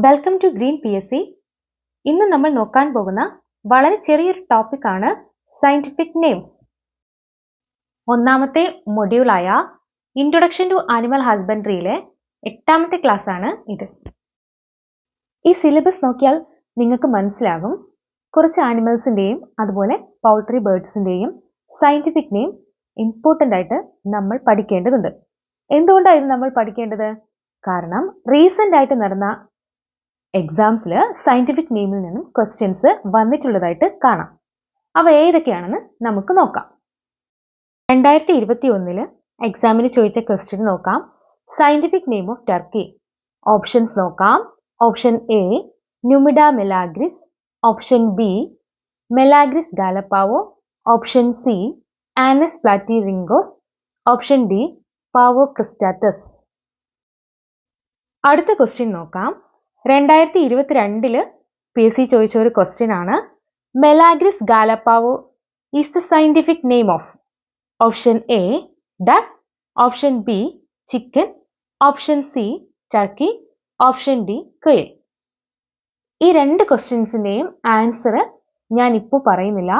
Welcome to green PSC. ഇന്ന് നമ്മൾ നോക്കാൻ പോകുന്ന വളരെ ചെറിയൊരു ടോപ്പിക്കാണ് സയന്റിഫിക് നെയിംസ്. ഒന്നാമത്തെ മൊഡ്യൂളായ ഇൻട്രൊഡക്ഷൻ ടു ആനിമൽ ഹസ്ബൻഡറിയിലെ 8ാമത്തെ ക്ലാസ് ആണ് ഇത്. ഈ സിലബസ് നോക്കിയാൽ നിങ്ങൾക്ക് മനസ്സിലാകും കുറച്ച് ആനിമൽസിൻ്റെയും അതുപോലെ പൗൾട്രി ബേർഡ്സിൻ്റെയും സയന്റിഫിക് നെയിം ഇമ്പോർട്ടൻ്റ് ആയിട്ട് നമ്മൾ പഠിക്കേണ്ടതുണ്ട്. എന്തുകൊണ്ടായിരുന്നു നമ്മൾ പഠിക്കേണ്ടത്? കാരണം റീസെൻ്റ് ആയിട്ട് നടന്ന എക്സാംസിൽ സയന്റിഫിക് നെയിമിൽ നിന്നും ക്വസ്റ്റ്യൻസ് വന്നിട്ടുള്ളതായിട്ട് കാണാം. അവ ഏതൊക്കെയാണെന്ന് നമുക്ക് നോക്കാം. 2021 എക്സാമിന് ചോദിച്ച ക്വസ്റ്റ്യൻ നോക്കാം. Scientific name of turkey. Options നോക്കാം. Option A Numida meleagris, option B Meleagris gallopavo, option C Anas platyrhynchos, option D Pavo cristatus. അടുത്ത ക്വസ്റ്റ്യൻ നോക്കാം. 2022 PSC ചോദിച്ച ഒരു ക്വസ്റ്റ്യൻ ആണ്. Meleagris gallopavo is the scientific name of. Option A duck, option B chicken, option C turkey, option D quail. ഈ രണ്ട് ക്വസ്റ്റ്യൻസിൻ്റെയും answer ഞാൻ ഇപ്പോൾ പറയുന്നില്ല.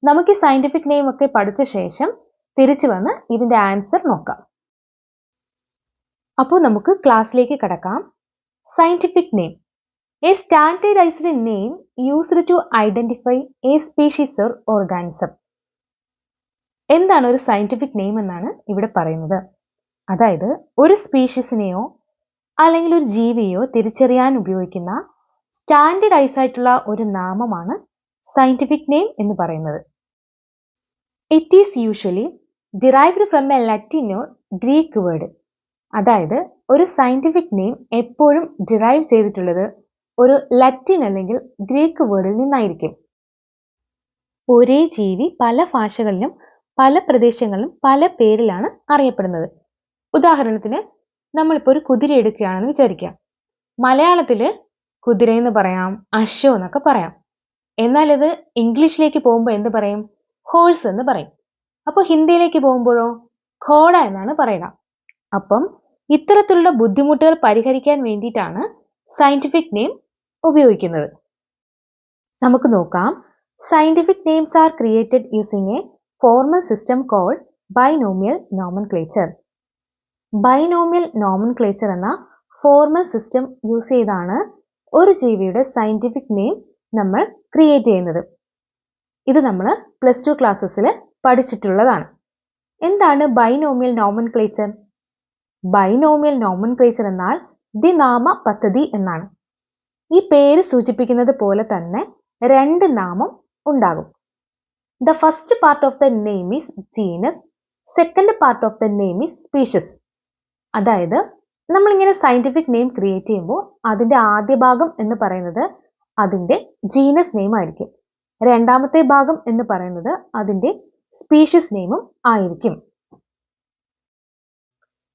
നമുക്ക് ഈ സയന്റിഫിക് നെയിം ഒക്കെ പഠിച്ച ശേഷം തിരിച്ചു വന്ന് ഇതിൻ്റെ ആൻസർ നോക്കാം. അപ്പോൾ നമുക്ക് ക്ലാസ്സിലേക്ക് കടക്കാം. Scientific name. A standardized name used to identify a species or organism. എന്താണ് ഒരു സയന്റിഫിക് നെയിം എന്നാണ് ഇവിടെ പറയുന്നത്. അതായത് ഒരു സ്പീഷീസിനെയോ അല്ലെങ്കിൽ ഒരു ജീവിയെയോ തിരിച്ചറിയാൻ ഉപയോഗിക്കുന്ന സ്റ്റാൻഡർഡൈസ് ആയിട്ടുള്ള ഒരു നാമമാണ് സയന്റിഫിക് നെയിം എന്ന് പറയുന്നത്. It is usually derived from A ലറ്റിൻ or Greek word. അതായത് ഒരു സയന്റിഫിക് നെയിം എപ്പോഴും ഡിറൈവ് ചെയ്തിട്ടുള്ളത് ഒരു ലറ്റിൻ അല്ലെങ്കിൽ ഗ്രീക്ക് വേർഡിൽ നിന്നായിരിക്കും. ഒരേ ജീവി പല ഭാഷകളിലും പല പ്രദേശങ്ങളിലും പല പേരിലാണ് അറിയപ്പെടുന്നത്. ഉദാഹരണത്തിന് നമ്മളിപ്പോൾ ഒരു കുതിര എടുക്കുകയാണെന്ന് വിചാരിക്കാം. മലയാളത്തിൽ കുതിരയെന്ന് പറയാം, അശ്വം എന്നൊക്കെ പറയാം. എന്നാൽ ഇത് ഇംഗ്ലീഷിലേക്ക് പോകുമ്പോൾ എന്ത് പറയും? ഹോഴ്സ് എന്ന് പറയും. അപ്പോൾ ഹിന്ദിയിലേക്ക് പോകുമ്പോഴോ ഘോഡ എന്നാണ് പറയുക. അപ്പം ഇത്തരത്തിലുള്ള ബുദ്ധിമുട്ടുകൾ പരിഹരിക്കാൻ വേണ്ടിയിട്ടാണ് സയന്റിഫിക് നെയിം ഉപയോഗിക്കുന്നത്. നമുക്ക് നോക്കാം. Scientific names are created using a formal system called binomial nomenclature. Binomial nomenclature എന്ന ഫോർമൽ സിസ്റ്റം യൂസ് ചെയ്താണ് ഒരു ജീവിയുടെ സയന്റിഫിക് നെയിം നമ്മൾ ക്രിയേറ്റ് ചെയ്യുന്നത്. ഇത് നമ്മൾ +2 ക്ലാസ്സസിൽ പഠിച്ചിട്ടുള്ളതാണ്. എന്താണ് ബൈനോമിയൽ നോമൻക്ലേച്ചർ? ബൈനോമിയൽ നോമൻക്ലേച്ചർ എന്നാൽ ദ്വിനാമ പദ്ധതി എന്നാണ്. ഈ പേര് സൂചിപ്പിക്കുന്നത് പോലെ തന്നെ രണ്ട് നാമം ഉണ്ടാകും. The first part of the name is genus, second part of the name is species. അതായത് നമ്മളിങ്ങനെ സയന്റിഫിക് നെയിം ക്രിയേറ്റ് ചെയ്യുമ്പോൾ അതിൻ്റെ ആദ്യ ഭാഗം എന്ന് പറയുന്നത് അതിൻ്റെ ജീനസ് നെയിം ആയിരിക്കും. രണ്ടാമത്തെ ഭാഗം എന്ന് പറയുന്നത് അതിൻ്റെ സ്പീഷീസ് നെയിമും ആയിരിക്കും.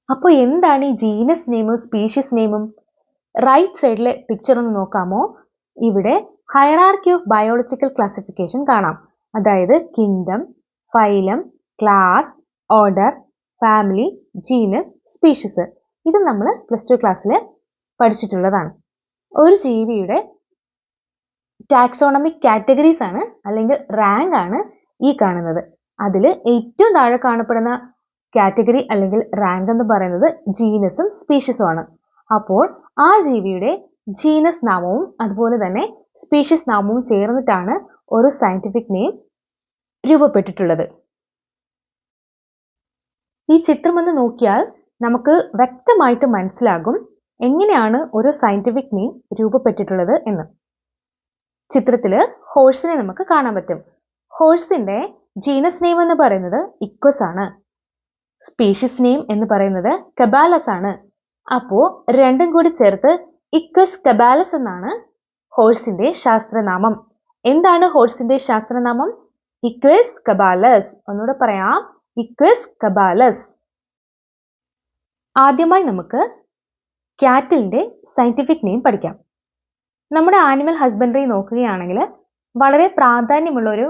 അപ്പോൾ എന്താണ് ഈ ജീനസ് നെയിമും സ്പീഷീസ് നെയിമും? റൈറ്റ് സൈഡിലെ പിക്ചർ ഒന്ന് നോക്കാമോ? ഇവിടെ ഹയറാർക്കി ഓഫ് ബയോളജിക്കൽ ക്ലാസിഫിക്കേഷൻ കാണാം. അതായത് kingdom, phylum, class, order, family, genus, species. ഇത് നമ്മൾ +2 ക്ലാസ്സിൽ പഠിച്ചിട്ടുള്ളതാണ്. ഒരു ജീവിയുടെ ടാക്സോണമിക് കാറ്റഗറീസ് ആണ് അല്ലെങ്കിൽ റാങ്ക് ആണ് ഈ കാണുന്നത്. അതിൽ ഏറ്റവും താഴെ കാണപ്പെടുന്ന കാറ്റഗറി അല്ലെങ്കിൽ റാങ്ക് എന്ന് പറയുന്നത് ജീനസും സ്പീഷീസും ആണ്. അപ്പോൾ ആ ജീവിയുടെ ജീനസ് നാമവും അതുപോലെ തന്നെ സ്പീഷീസ് നാമവും ചേർന്നിട്ടാണ് ഒരു സയന്റിഫിക് നെയിം രൂപപ്പെട്ടിട്ടുള്ളത്. ഈ ചിത്രം ഒന്ന് നോക്കിയാൽ നമുക്ക് വ്യക്തമായിട്ട് മനസ്സിലാകും എങ്ങനെയാണ് ഒരു സയന്റിഫിക് നെയിം രൂപപ്പെട്ടിട്ടുള്ളത് എന്ന്. ചിത്രത്തിൽ ഹോഴ്സിനെ നമുക്ക് കാണാൻ പറ്റും. ഹോഴ്സിന്റെ ജീനസ് നെയിം എന്ന് പറയുന്നത് ഇക്വസ് ആണ്. സ്പീഷീസ് നെയിം എന്ന് പറയുന്നത് കബാലസ് ആണ്. അപ്പോൾ രണ്ടും കൂടി ചേർത്ത് ഇക്വസ് കബാലസ് എന്നാണ് ഹോഴ്സിന്റെ ശാസ്ത്രനാമം. എന്താണ് ഹോഴ്സിന്റെ ശാസ്ത്രനാമം? ഇക്വസ് കബാലസ്. ഒന്നുകൂടെ പറയാം, ഇക്വസ് കബാലസ്. ആദ്യമായി നമുക്ക് ക്യാറ്റിലിന്റെ സയന്റിഫിക് നെയിം പഠിക്കാം. നമ്മുടെ ആനിമൽ ഹസ്ബൻഡറി നോക്കുകയാണെങ്കിൽ വളരെ പ്രാധാന്യമുള്ള ഒരു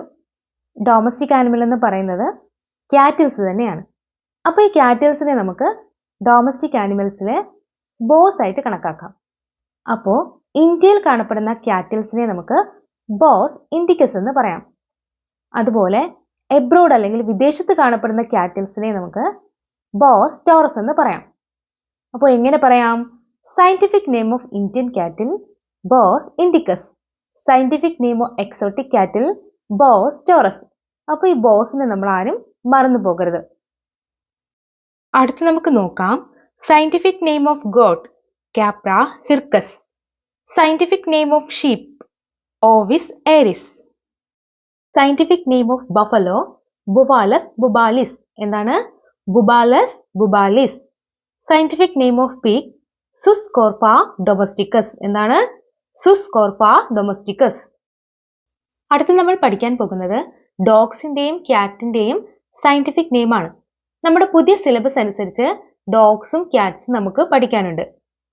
ഡൊമസ്റ്റിക് ആനിമൽ എന്ന് പറയുന്നത് ക്യാറ്റിൽസ് തന്നെയാണ്. അപ്പോൾ ഈ ക്യാറ്റിൽസിനെ നമുക്ക് ഡൊമസ്റ്റിക് ആനിമൽസിലെ ബോസ് ആയിട്ട് കണക്കാക്കാം. അപ്പോൾ ഇന്ത്യയിൽ കാണപ്പെടുന്ന ക്യാറ്റിൽസിനെ നമുക്ക് ബോസ് ഇൻഡിക്കസ് എന്ന് പറയാം. അതുപോലെ എബ്രോഡ് അല്ലെങ്കിൽ വിദേശത്ത് കാണപ്പെടുന്ന ക്യാറ്റിൽസിനെ നമുക്ക് ബോസ് ടോറസ് എന്ന് പറയാം. അപ്പോൾ എങ്ങനെ പറയാം? സയന്റിഫിക് നെയിം ഓഫ് ഇന്ത്യൻ കാറ്റിൽ boss indicus, scientific name of exotic കാറ്റിൽ ബോസ് ടോറസ്. അപ്പോൾ ഈ ബോസിനെ നമ്മൾ ആരും മറന്നു പോകരുത്. അടുത്ത് നമുക്ക് നോക്കാം scientific name of goat Capra hircus, scientific name of sheep Ovis aries, scientific name of buffalo Bubalus bubalis. എന്താണ്? Bubalus bubalis. Scientific name of pig Sus scrofa domesticus. എന്താണ്? Sus scrofa domesticus. അടുത്ത് നമ്മൾ പഠിക്കാൻ പോകുന്നത് ഡോഗ്സിന്റെയും ക്യാറ്റിന്റെയും സയന്റിഫിക് നെയിം ആണ്. നമ്മുടെ പുതിയ സിലബസ് അനുസരിച്ച് ഡോഗ്സും ക്യാറ്റ്സും നമുക്ക് പഠിക്കാനുണ്ട്.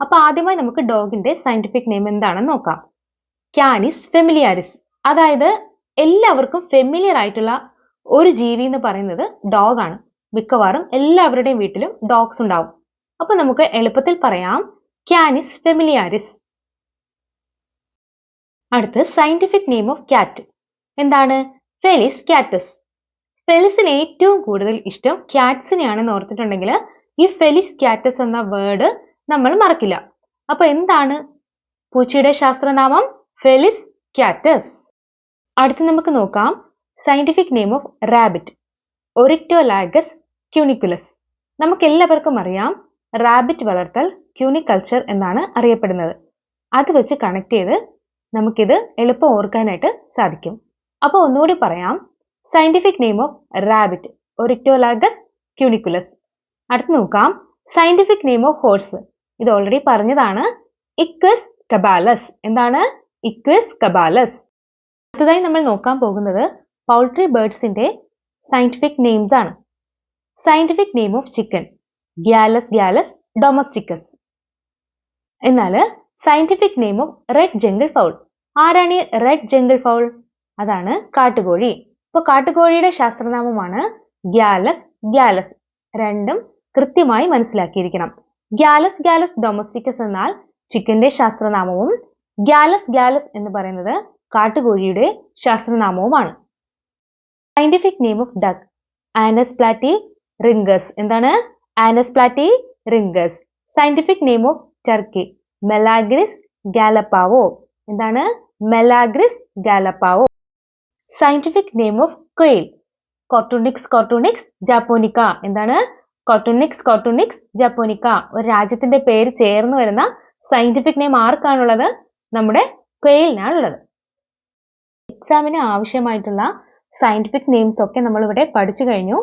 അപ്പൊ ആദ്യമായി നമുക്ക് ഡോഗിന്റെ സയന്റിഫിക് നെയിം എന്താണെന്ന് നോക്കാം. Cannes familiaris. അതായത് എല്ലാവർക്കും ഫെമിലിയർ ആയിട്ടുള്ള ഒരു ജീവി എന്ന് പറയുന്നത് ഡോഗ് ആണ്. മിക്കവാറും എല്ലാവരുടെയും വീട്ടിലും ഡോഗ്സ് ഉണ്ടാവും. അപ്പൊ നമുക്ക് എളുപ്പത്തിൽ പറയാം കാനിസ് ഫെമിലിയാരിസ്. അടുത്ത് സയന്റിഫിക് നെയിം ഓഫ് ക്യാറ്റ് എന്താണ്? Felis catus. ഫെലിസിന് ഏറ്റവും കൂടുതൽ ഇഷ്ടം ക്യാറ്റ്സിനെയാണെന്ന് ഓർത്തിട്ടുണ്ടെങ്കിൽ ഈ ഫെലിസ് കാറ്റസ് എന്ന വേർഡ് നമ്മൾ മറക്കില്ല. അപ്പൊ എന്താണ് പൂച്ചയുടെ ശാസ്ത്രനാമം? ഫെലിസ് കാറ്റസ്. അടുത്ത് നമുക്ക് നോക്കാം സയന്റിഫിക് നെയിം ഓഫ് റാബിറ്റ് ഒറിക്ടോലാഗസ് ക്യൂണിക്കുലസ്. നമുക്ക് എല്ലാവർക്കും അറിയാം റാബിറ്റ് വളർത്തൽ ക്യൂണിക്കൾച്ചർ എന്നാണ് അറിയപ്പെടുന്നത്. അത് വെച്ച് കണക്ട് ചെയ്ത് നമുക്കിത് എളുപ്പം ഓർക്കാനായിട്ട് സാധിക്കും. അപ്പോൾ ഒന്നുകൂടി പറയാം സയന്റിഫിക് നെയിം ഓഫ് റാബിറ്റ് ഒറിക്ടോലാഗസ് ക്യൂണിക്കുലസ്. അടുത്ത് നോക്കാം സയന്റിഫിക് നെയിം ഓഫ് ഹോഴ്സ്. ഇത് ഓൾറെഡി പറഞ്ഞതാണ്, ഇക്വസ് കബാലസ്. എന്താണ്? ഇക്വസ് കബാലസ്. അടുത്തതായി നമ്മൾ നോക്കാൻ പോകുന്നത് പൗൾട്രി ബേർഡ്സിന്റെ സയന്റിഫിക് നെയിംസ് ആണ്. Scientific name of chicken Gallus gallus domesticus. എന്നാൽ scientific name of red jungle fowl. ആരാണ് ഈ റെഡ് ജംഗിൾ ഫൗൾ? അതാണ് കാട്ടുകോഴി. അപ്പോൾ കാട്ടുകോഴിയുടെ ശാസ്ത്രനാമമാണ് ഗ്യാലസ് ഗ്യാലസ്. രണ്ടും കൃത്യമായി മനസ്സിലാക്കിയിരിക്കണം. ഗ്യാലസ് ഗ്യാലസ് ഡൊമസ്റ്റിക്കസ് എന്നാൽ ചിക്കന്റെ ശാസ്ത്രനാമവും ഗ്യാലസ് ഗ്യാലസ് എന്ന് പറയുന്നത് കാട്ടുകോഴിയുടെ ശാസ്ത്രനാമവുമാണ്. Scientific name of duck Anas platyrhynchos. എന്താണ്? Anas platyrhynchos. Scientific name of turkey Meleagris gallopavo. എന്താണ്? Meleagris gallopavo. Scientific name of quail Coturnix coturnix japonica. എന്താണ്? Coturnix coturnix ജാപ്പോനിക്ക. ഒരു രാജ്യത്തിന്റെ പേര് ചേർന്ന് വരുന്ന സയന്റിഫിക് നെയിം ആർക്കാണുള്ളത്? നമ്മുടെ ക്വെയിലിനാണുള്ളത്. എക്സാമിന് ആവശ്യമായിട്ടുള്ള സയന്റിഫിക് നെയിംസ് ഒക്കെ നമ്മൾ ഇവിടെ പഠിച്ചു കഴിഞ്ഞു.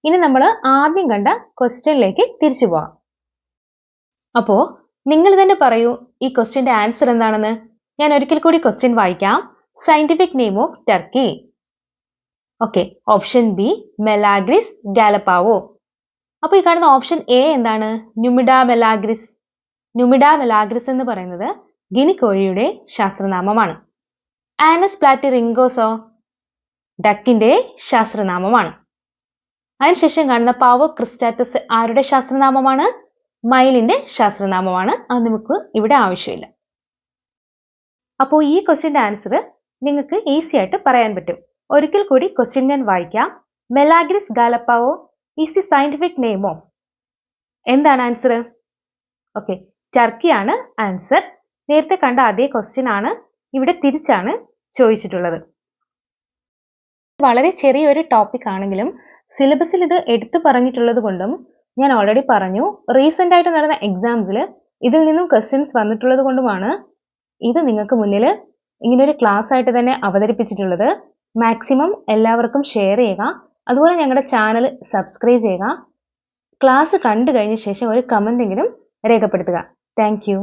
ഇനി നമ്മൾ ആദ്യം കണ്ട ക്വസ്റ്റ്യനിലേക്ക് തിരിച്ചു പോവാം. അപ്പോ നിങ്ങൾ തന്നെ പറയൂ ഈ ക്വസ്റ്റ്യന്റെ ആൻസർ എന്താണെന്ന്. ഞാൻ ഒരിക്കൽ കൂടി ക്വസ്റ്റ്യൻ വായിക്കാം. Scientific name of turkey. Okay, option B Meleagris gallopavo. അപ്പൊ ഈ കാണുന്ന ഓപ്ഷൻ എ എന്താണ്? ന്യൂമിഡ മെലാഗ്രിസ്. ന്യൂമിഡ മെലാഗ്രിസ് എന്ന് പറയുന്നത് ഗിനി കോഴിയുടെ ശാസ്ത്രനാമമാണ്. ആനസ് പ്ലാറ്റി റിംഗോസോ ഡക്കിന്റെ ശാസ്ത്രനാമമാണ്. അതിനുശേഷം കാണുന്ന പാവോ ക്രിസ്റ്റാറ്റസ് ആരുടെ ശാസ്ത്രനാമമാണ്? മയിലിന്റെ ശാസ്ത്രനാമമാണ്. അത് നമുക്ക് ഇവിടെ ആവശ്യമില്ല. അപ്പോൾ ഈ ക്വസ്റ്റ്യന്റെ ആൻസർ നിങ്ങൾക്ക് ഈസി ആയിട്ട് പറയാൻ പറ്റും. ഒരിക്കൽ കൂടി ക്വസ്റ്റ്യൻ ഞാൻ വായിക്കാം. Meleagris gallopavo is the scientific name of. എന്താണ് ആൻസർ? ഓക്കെ, ടർക്കിയാണ് ആൻസർ. നേരത്തെ കണ്ട അതേ ക്വസ്റ്റ്യൻ ആണ്, ഇവിടെ തിരിച്ചാണ് ചോദിച്ചിട്ടുള്ളത്. വളരെ ചെറിയൊരു ടോപ്പിക് ആണെങ്കിലും സിലബസിൽ ഇത് എടുത്തു പറഞ്ഞിട്ടുള്ളത് കൊണ്ടും ഞാൻ ഓൾറെഡി പറഞ്ഞു റീസെന്റ് ആയിട്ട് നടന്ന എക്സാംസിൽ ഇതിൽ നിന്നും ക്വസ്റ്റ്യൻസ് വന്നിട്ടുള്ളത് കൊണ്ടുമാണ് ഇത് നിങ്ങൾക്ക് മുന്നിൽ ഇങ്ങനൊരു ക്ലാസ് ആയിട്ട് തന്നെ അവതരിപ്പിച്ചിട്ടുള്ളത്. മാക്സിമം എല്ലാവർക്കും ഷെയർ ചെയ്യുക. അതുപോലെ ഞങ്ങളുടെ ചാനൽ സബ്സ്ക്രൈബ് ചെയ്യുക. ക്ലാസ് കണ്ടു കഴിഞ്ഞ ശേഷം ഒരു കമന്റ് എങ്കിലും രേഖപ്പെടുത്തുക. Thank you.